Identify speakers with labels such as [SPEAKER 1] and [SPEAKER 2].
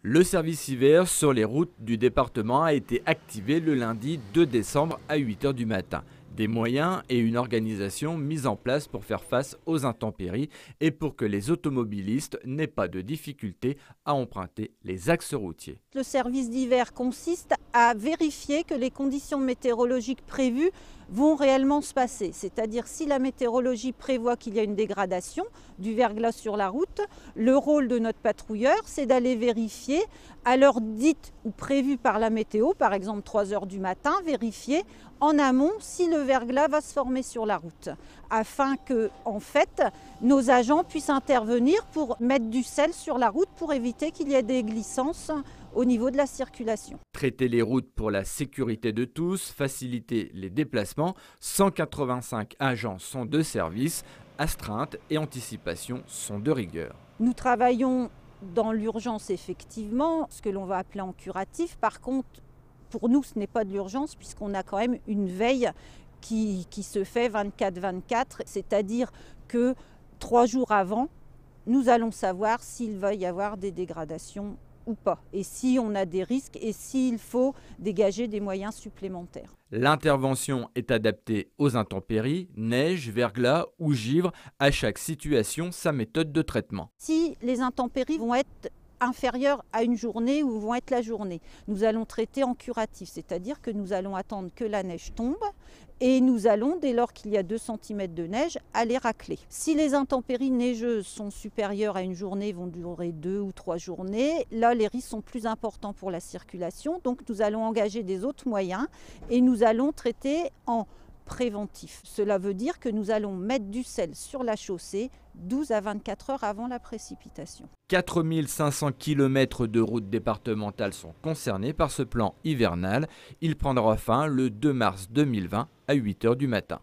[SPEAKER 1] Le service hiver sur les routes du département a été activé le lundi 2 décembre à 8 h du matin. Des moyens et une organisation mis en place pour faire face aux intempéries et pour que les automobilistes n'aient pas de difficultés à emprunter les axes routiers.
[SPEAKER 2] Le service d'hiver consiste à vérifier que les conditions météorologiques prévues vont réellement se passer. C'est-à-dire si la météorologie prévoit qu'il y a une dégradation du verglas sur la route, le rôle de notre patrouilleur, c'est d'aller vérifier à l'heure dite ou prévue par la météo, par exemple 3 h du matin, vérifier en amont si le verglas va se former sur la route, afin que, en fait, nos agents puissent intervenir pour mettre du sel sur la route pour éviter qu'il y ait des glissances au niveau de la circulation.
[SPEAKER 1] Traiter les routes pour la sécurité de tous, faciliter les déplacements, 185 agents sont de service, astreinte et anticipation sont de rigueur.
[SPEAKER 2] Nous travaillons dans l'urgence effectivement, ce que l'on va appeler en curatif. Par contre, pour nous, ce n'est pas de l'urgence puisqu'on a quand même une veille qui se fait 24/24, c'est-à-dire que 3 jours avant, nous allons savoir s'il va y avoir des dégradations ou pas, et si on a des risques et s'il faut dégager des moyens supplémentaires.
[SPEAKER 1] L'intervention est adaptée aux intempéries, neige, verglas ou givre, à chaque situation sa méthode de traitement.
[SPEAKER 2] Si les intempéries vont être inférieures à une journée ou vont être la journée, nous allons traiter en curatif, c'est-à-dire que nous allons attendre que la neige tombe et nous allons, dès lors qu'il y a 2 cm de neige, aller racler. Si les intempéries neigeuses sont supérieures à une journée, vont durer 2 ou 3 journées, là les risques sont plus importants pour la circulation, donc nous allons engager des autres moyens et nous allons traiter en préventif. Cela veut dire que nous allons mettre du sel sur la chaussée 12 à 24 heures avant la précipitation.
[SPEAKER 1] 4 500 km de routes départementales sont concernés par ce plan hivernal. Il prendra fin le 2 mars 2020 à 8 h du matin.